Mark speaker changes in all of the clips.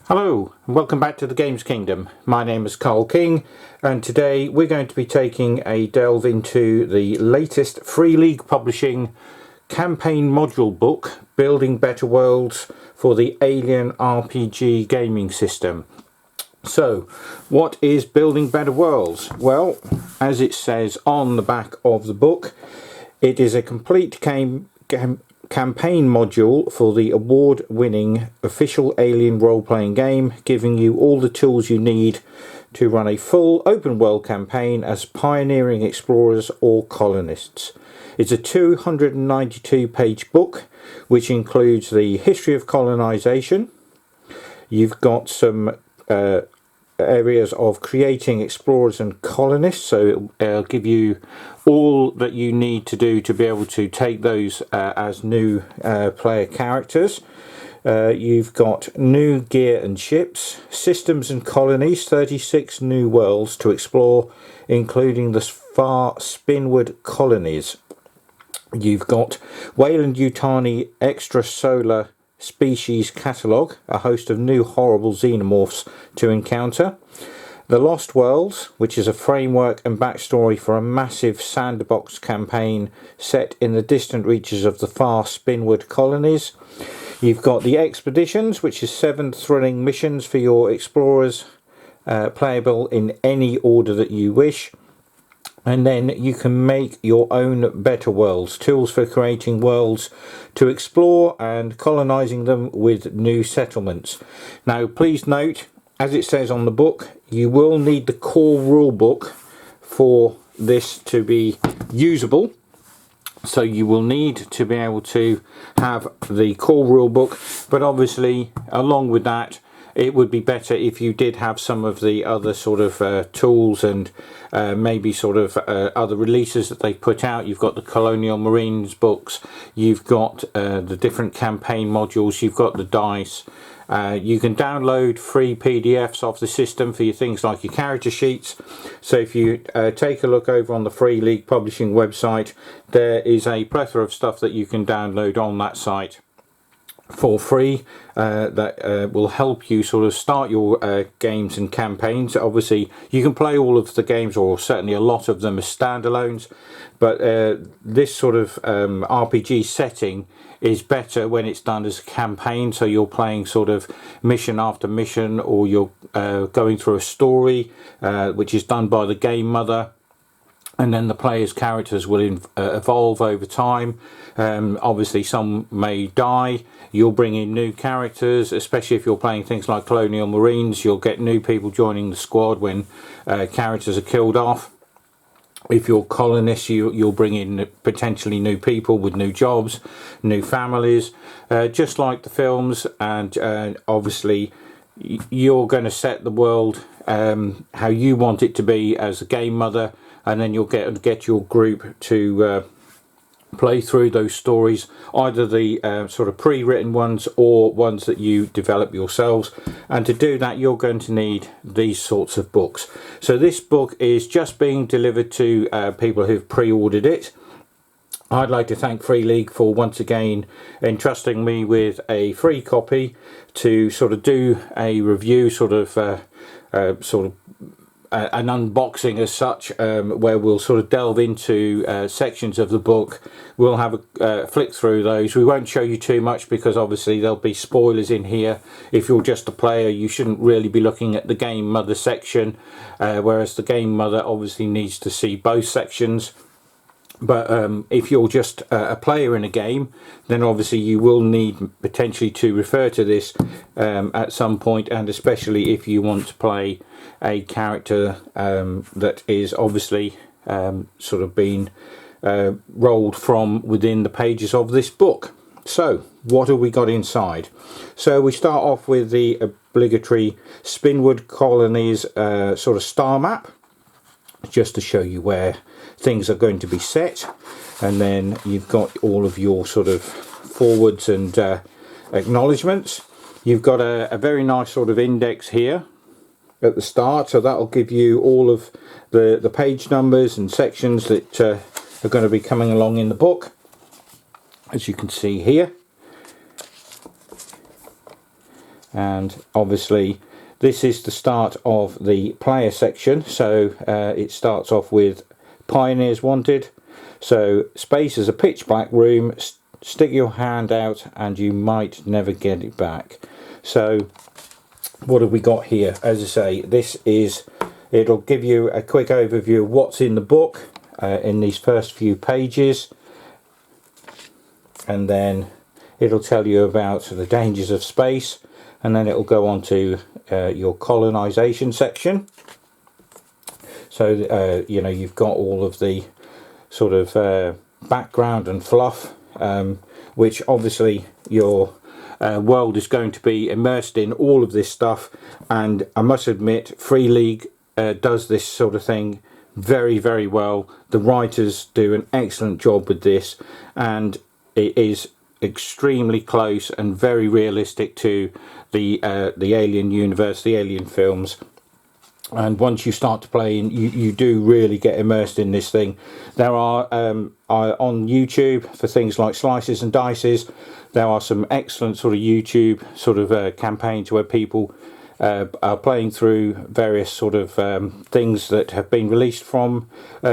Speaker 1: Hello and welcome back to the Games Kingdom. My name is Carl King and today we're going to be taking a delve into the latest Free League Publishing campaign module book, Building Better Worlds for the Alien RPG gaming system. So, what is Building Better Worlds? Well, as it says on the back of the book, it is a complete campaign module for the award-winning official Alien role-playing game, giving you all the tools you need to run a full open-world campaign as pioneering explorers or colonists. It's a 292-page book, which includes the history of colonization. You've got some areas of creating explorers and colonists, so it'll give you all that you need to do to be able to take those as new player characters. You've got new gear and ships, systems and colonies, 36 new worlds to explore, including the far Spinward colonies. You've got Weyland-Yutani extrasolar species catalogue, a host of new horrible xenomorphs to encounter. The Lost Worlds, which is a framework and backstory for a massive sandbox campaign set in the distant reaches of the far Spinward colonies. You've got the Expeditions, which is 7 thrilling missions for your explorers, playable in any order that you wish. And then you can make your own better worlds, tools for creating worlds to explore and colonizing them with new settlements. Now please note, as it says on the book, you will need the core rule book for this to be usable. So you will need to be able to have the core rule book, but obviously along with that, it would be better if you did have some of the other sort of tools and maybe sort of other releases that they put out. You've got the Colonial Marines books, you've got the different campaign modules, you've got the dice. You can download free PDFs of the system for your things like your character sheets. So if you take a look over on the Free League Publishing website, there is a plethora of stuff that you can download on that site for free that will help you sort of start your games and campaigns. Obviously you can play all of the games, or certainly a lot of them, as standalones, but this sort of RPG setting is better when it's done as a campaign, so you're playing sort of mission after mission, or you're going through a story which is done by the game mother, and then the player's characters will evolve over time. Obviously some may die, you'll bring in new characters, especially if you're playing things like Colonial Marines. You'll get new people joining the squad when characters are killed off. If you're colonists, you'll bring in potentially new people with new jobs, new families, just like the films. And obviously you're going to set the world how you want it to be as a game mother, and then you'll get your group to play through those stories, either the sort of pre-written ones or ones that you develop yourselves. And to do that, you're going to need these sorts of books. So this book is just being delivered to people who've pre-ordered it. I'd like to thank Free League for once again entrusting me with a free copy to sort of do a review, sort of an unboxing as such, where we'll sort of delve into sections of the book. We'll have a flick through those. We won't show you too much because obviously there'll be spoilers in here. If you're just a player, you shouldn't really be looking at the game mother section, whereas the game mother obviously needs to see both sections. But if you're just a player in a game, then obviously you will need potentially to refer to this at some point, and especially if you want to play a character that is obviously sort of been rolled from within the pages of this book. So what have we got inside? So we start off with the obligatory Spinward colonies sort of star map, just to show you where things are going to be set. And then you've got all of your sort of forwards and acknowledgements. You've got a very nice sort of index here at the start, so that'll give you all of the page numbers and sections that are going to be coming along in the book, as you can see here. and obviously this is the start of the player section. So it starts off with Pioneers Wanted. So space is a pitch black room, stick your hand out and you might never get it back. So what have we got here? As I say, this is, it'll give you a quick overview of what's in the book in these first few pages, and then it'll tell you about the dangers of space, and then it'll go on to your colonization section. So you know, you've got all of the sort of background and fluff, which obviously your world is going to be immersed in all of this stuff. And I must admit, Free League does this sort of thing very, very well. The writers do an excellent job with this, and it is extremely close and very realistic to the Alien universe, the Alien films. And once you start to play, you do really get immersed in this thing. There are on YouTube, for things like Slices and Dices, there are some excellent sort of YouTube sort of campaigns where people are playing through various sort of things that have been released from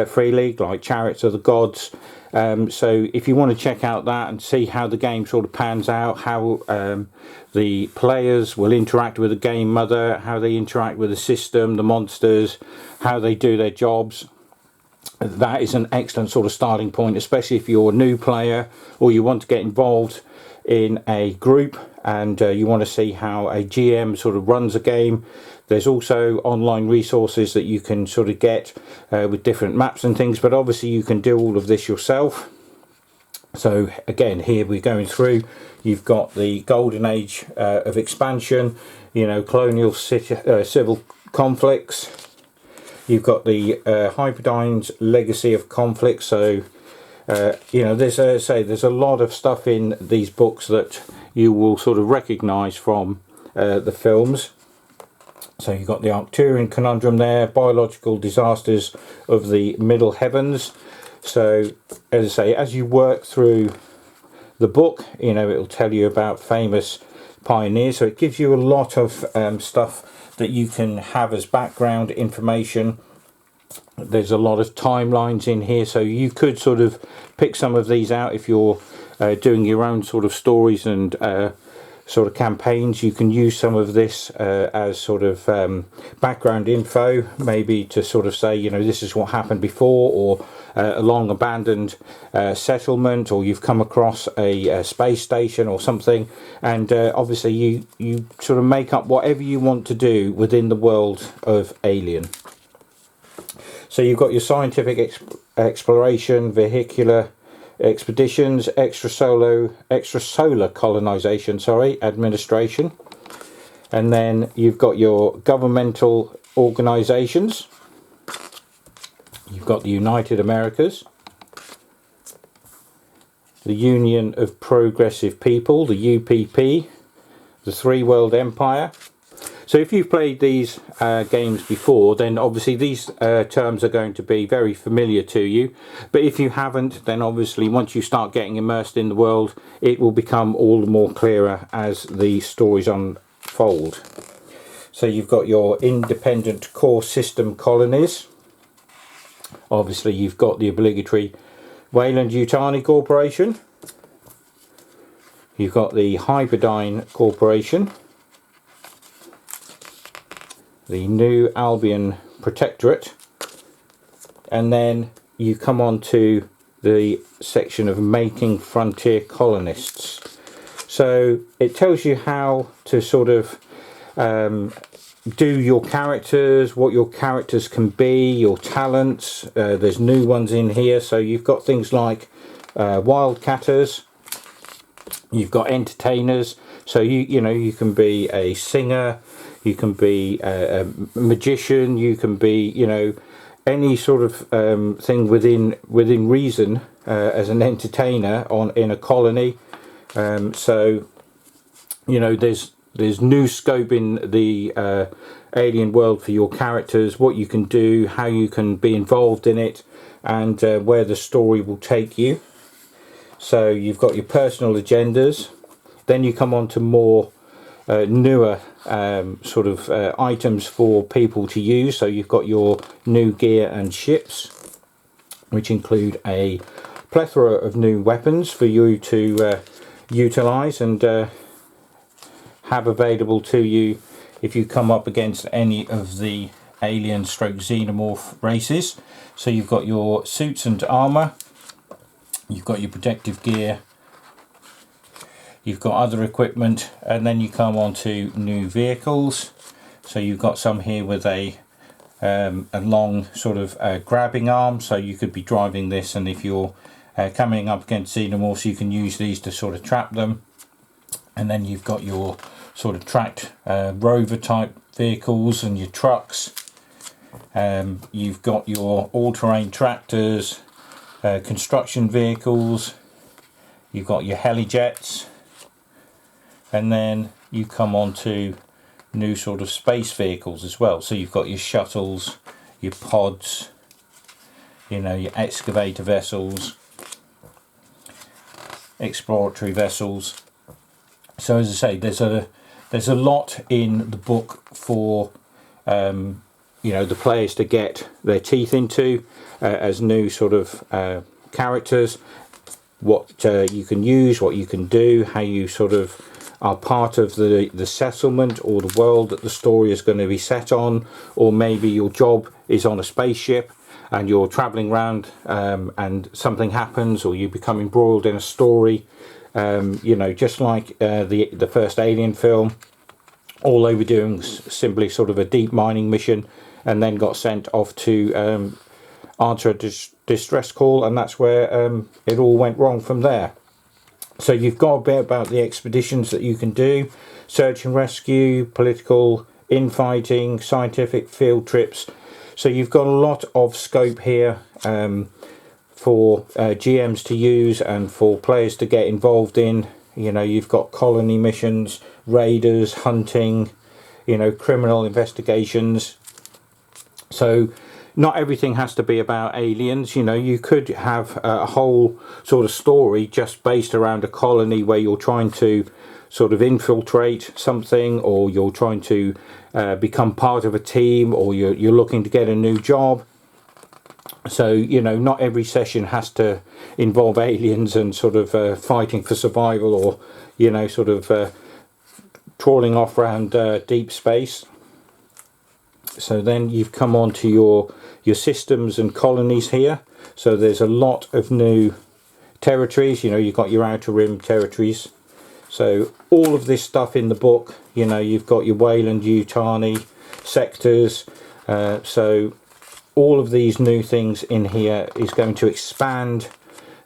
Speaker 1: Free League, like Chariots of the Gods. So if you want to check out that and see how the game sort of pans out, how the players will interact with the game mother, how they interact with the system, the monsters, how they do their jobs, that is an excellent sort of starting point, especially if you're a new player or you want to get involved in a group and you want to see how a GM sort of runs a game. There's also online resources that you can sort of get with different maps and things, but obviously you can do all of this yourself. So again, here we're going through, you've got the golden age of expansion, you know, colonial civil conflicts. You've got the Hybridine's legacy of conflict. So you know, there's there's a lot of stuff in these books that you will sort of recognize from the films. So you've got the Arcturian conundrum there, biological disasters of the middle heavens. So as I say, as you work through the book, you know, it'll tell you about famous pioneers. So it gives you a lot of stuff that you can have as background information. There's a lot of timelines in here, so you could sort of pick some of these out if you're doing your own sort of stories and sort of campaigns. You can use some of this as sort of background info, maybe to sort of say, you know, this is what happened before, or a long abandoned settlement, or you've come across a space station or something, and obviously you sort of make up whatever you want to do within the world of Alien. So you've got your scientific exploration, vehicular expeditions, extrasolar colonization, administration, and then you've got your governmental organizations. You've got the United Americas, the Union of Progressive People, the UPP, the Three World Empire. So if you've played these games before, then obviously these terms are going to be very familiar to you. But if you haven't, then obviously once you start getting immersed in the world, it will become all the more clearer as the stories unfold. So you've got your independent core system colonies. Obviously you've got the obligatory Weyland-Yutani Corporation. You've got the Hybridyne Corporation, the New Albion Protectorate, and then you come on to the section of making frontier colonists. So it tells you how to sort of do your characters, what your characters can be, your talents. There's new ones in here, so you've got things like wildcatters, you've got entertainers, so you know, you can be a singer, you can be a magician, you can be, you know, any sort of thing within reason as an entertainer in a colony. So you know, there's new scope in the Alien world for your characters, what you can do, how you can be involved in it, and where the story will take you. So you've got your personal agendas, then you come on to more newer sort of items for people to use. So you've got your new gear and ships, which include a plethora of new weapons for you to utilize and have available to you if you come up against any of the alien stroke xenomorph races. So you've got your suits and armor, you've got your protective gear, you've got other equipment, and then you come on to new vehicles. So you've got some here with a long sort of grabbing arm, so you could be driving this, and if you're coming up against xenomorphs, you can use these to sort of trap them. And then you've got your sort of tracked rover type vehicles and your trucks. You've got your all-terrain tractors, construction vehicles, you've got your heli-jets, and then you come on to new sort of space vehicles as well. So you've got your shuttles, your pods, you know, your excavator vessels, exploratory vessels. So as I say, there's a lot in the book for you know, the players to get their teeth into as new sort of characters, what you can use, what you can do, how you sort of are part of the settlement or the world that the story is going to be set on, or maybe your job is on a spaceship and you're traveling around and something happens, or you become embroiled in a story, you know, just like the first Alien film. All they were doing was simply sort of a deep mining mission, and then got sent off to answer a distress call, and that's where it all went wrong from there. So you've got a bit about the expeditions that you can do: search and rescue, political, infighting, scientific, field trips. So you've got a lot of scope here for GMs to use and for players to get involved in. You know, you've got colony missions, raiders, hunting, you know, criminal investigations. So not everything has to be about aliens. You know, you could have a whole sort of story just based around a colony where you're trying to sort of infiltrate something, or you're trying to become part of a team, or you're looking to get a new job. So, you know, not every session has to involve aliens and sort of fighting for survival, or, you know, sort of trawling off around deep space. So then you've come on to your systems and colonies here. So there's a lot of new territories. You know, you've got your outer rim territories. So all of this stuff in the book, you know, you've got your Wayland Yutani sectors. So all of these new things in here is going to expand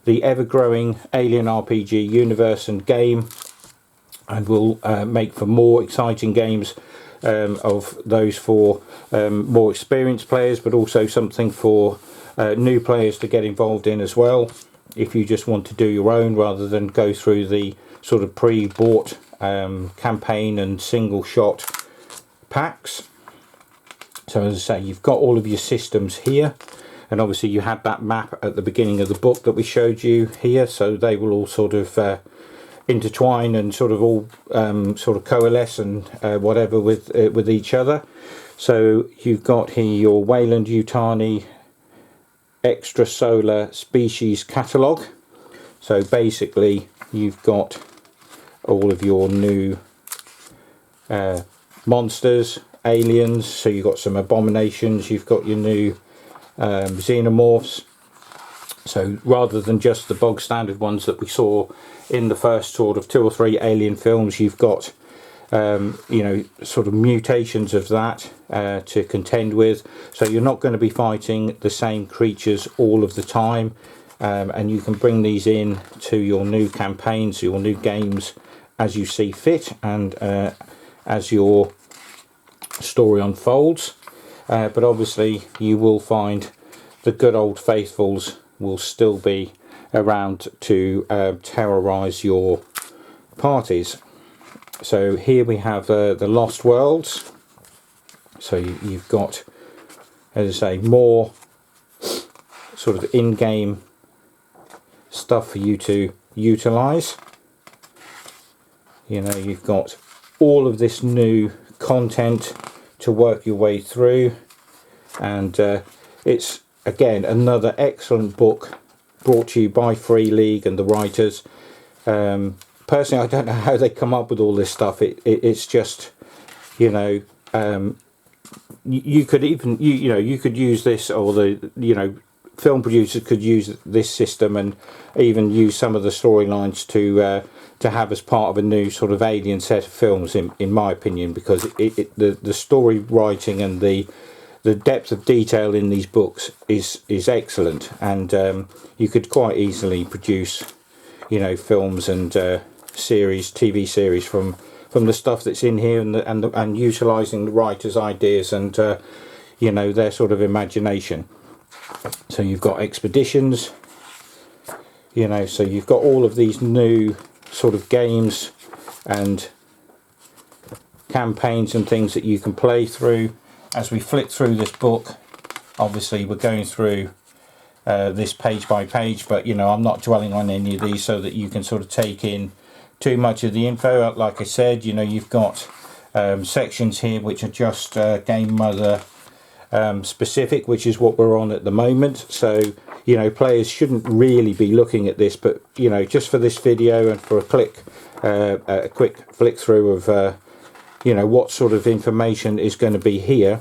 Speaker 1: the ever-growing Alien RPG universe and game, and will make for more exciting games of those for more experienced players, but also something for new players to get involved in as well, if you just want to do your own rather than go through the sort of pre-bought campaign and single shot packs. So as I say, you've got all of your systems here, and obviously you had that map at the beginning of the book that we showed you here, so they will all sort of intertwine and sort of all sort of coalesce and whatever with each other. So you've got here your Wayland Yutani extrasolar species catalogue. So basically you've got all of your new monsters, aliens. So you've got some abominations, you've got your new xenomorphs. So rather than just the bog standard ones that we saw in the first sort of 2 or 3 Alien films, you've got you know, sort of mutations of that to contend with. So you're not going to be fighting the same creatures all of the time, and you can bring these in to your new campaigns, your new games, as you see fit, and as your story unfolds. But obviously you will find the good old faithfuls will still be around to terrorize your parties. So here we have the Lost Worlds. So you've got, as I say, more sort of in-game stuff for you to utilize. You know, you've got all of this new content to work your way through. And it's again another excellent book brought to you by Free League and the writers. Personally, I don't know how they come up with all this stuff. It's just, you know, you could even you could use this, or the film producers could use this system and even use some of the storylines to have as part of a new sort of Alien set of films, in my opinion, because the story writing and the depth of detail in these books is excellent, and you could quite easily produce, you know, films and TV series from the stuff that's in here, and utilising the writers' ideas and you know, their sort of imagination. So you've got expeditions, you know, so you've got all of these new sort of games and campaigns and things that you can play through. As we flick through this book, obviously we're going through this page by page, but you know, I'm not dwelling on any of these so that you can sort of take in too much of the info. Like I said, you know, you've got sections here which are just Game Mother specific, which is what we're on at the moment. So, you know, players shouldn't really be looking at this, but you know, just for this video and for a quick flick through of you know, what sort of information is going to be here.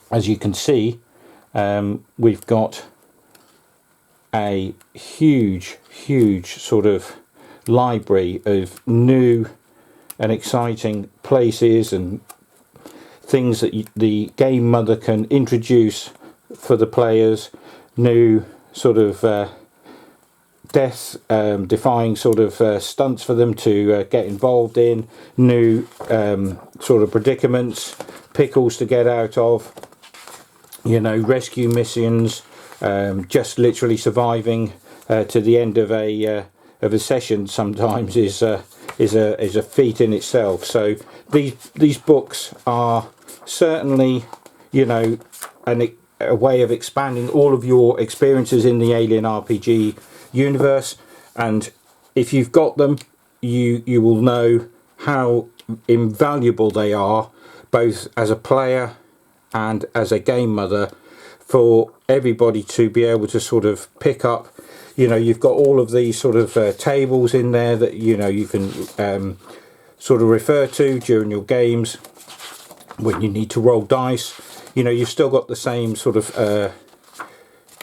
Speaker 1: As you can see, we've got a huge sort of library of new and exciting places and things that the Game Mother can introduce for the players, new sort of death defying sort of stunts for them to get involved in, new sort of predicaments, pickles to get out of, you know, rescue missions, just literally surviving to the end of a session sometimes is a feat in itself. So these books are certainly, you know, a way of expanding all of your experiences in the Alien RPG universe. And if you've got them, you will know how invaluable they are, both as a player and as a Game Mother, for everybody to be able to sort of pick up. You know, you've got all of these sort of tables in there that, you know, you can sort of refer to during your games when you need to roll dice. You know, you've still got the same sort of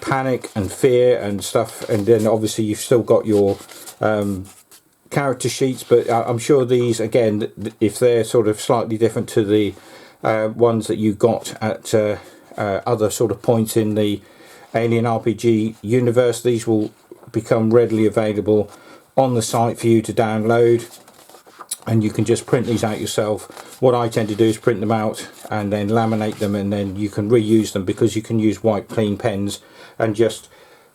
Speaker 1: panic and fear and stuff, and then obviously you've still got your character sheets, but I'm sure these, again, if they're sort of slightly different to the ones that you got at other sort of points in the Alien RPG universe, these will become readily available on the site for you to download, and you can just print these out yourself. What I tend to do is print them out and then laminate them, and then you can reuse them, because you can use white clean pens and just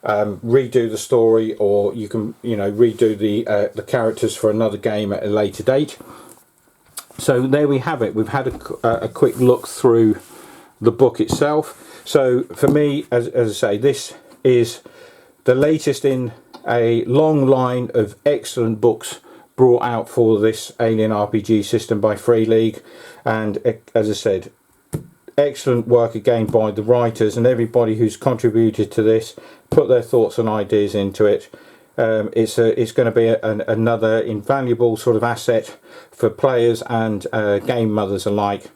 Speaker 1: redo the story, or you can, you know, redo the characters for another game at a later date. So there we have it. We've had a quick look through the book itself. So for me, as I say, this is the latest in a long line of excellent books brought out for this Alien RPG system by Free League. And as I said, excellent work again by the writers and everybody who's contributed to this, put their thoughts and ideas into it. It's going to be another invaluable sort of asset for players and game mothers alike.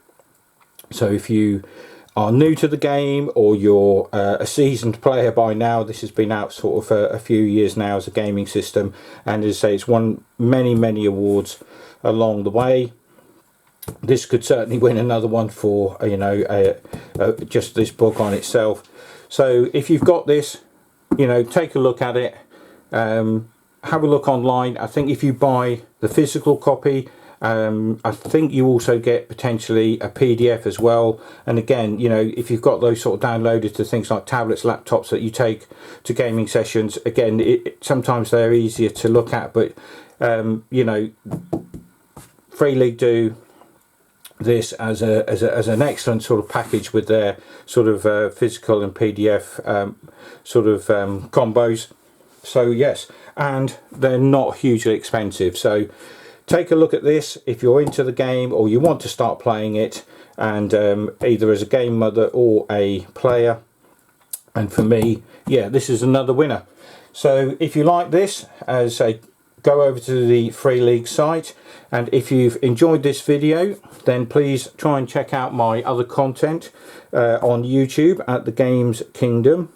Speaker 1: So if you are new to the game, or you're a seasoned player by now, this has been out sort of a few years now as a gaming system, and as I say, it's won many awards along the way. This could certainly win another one for, you know, just this book on itself. So if you've got this, you know, take a look at it, have a look online. I think if you buy the physical copy, I think you also get potentially a PDF as well. And again, you know, if you've got those sort of downloaded to things like tablets, laptops that you take to gaming sessions, again, sometimes they're easier to look at, but you know, Free League do this as an excellent sort of package with their sort of physical and PDF sort of combos. So yes, and they're not hugely expensive. So take a look at this if you're into the game or you want to start playing it, and either as a game mother or a player. And for me, yeah, this is another winner. So if you like this, as I go over to the Free League site, and if you've enjoyed this video, then please try and check out my other content on YouTube at the Games Kingdom.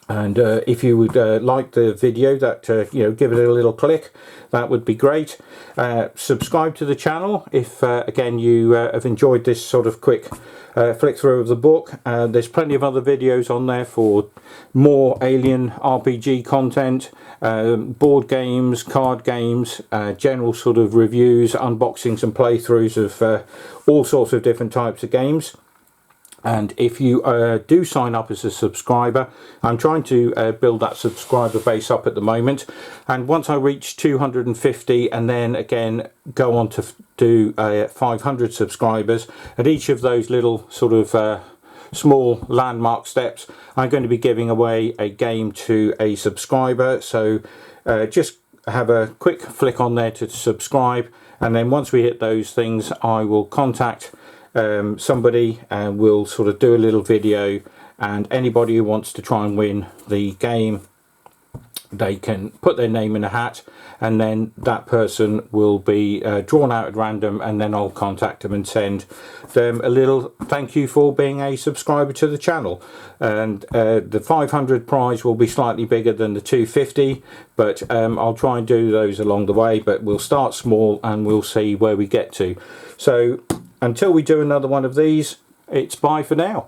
Speaker 1: And if you would like the video, that give it a little click, that would be great. Subscribe to the channel if again you have enjoyed this sort of quick flick through of the book. There's plenty of other videos on there for more Alien RPG content, board games, card games, general sort of reviews, unboxings and playthroughs of all sorts of different types of games. And if you do sign up as a subscriber, I'm trying to build that subscriber base up at the moment, and once I reach 250 and then again go on to do 500 subscribers, at each of those little sort of small landmark steps, I'm going to be giving away a game to a subscriber. So just have a quick flick on there to subscribe, and then once we hit those things, I will contact somebody and we'll sort of do a little video, and anybody who wants to try and win the game, they can put their name in a hat, and then that person will be drawn out at random, and then I'll contact them and send them a little thank you for being a subscriber to the channel. And the 500 prize will be slightly bigger than the 250, but I'll try and do those along the way, but we'll start small and we'll see where we get to. So until we do another one of these, it's bye for now.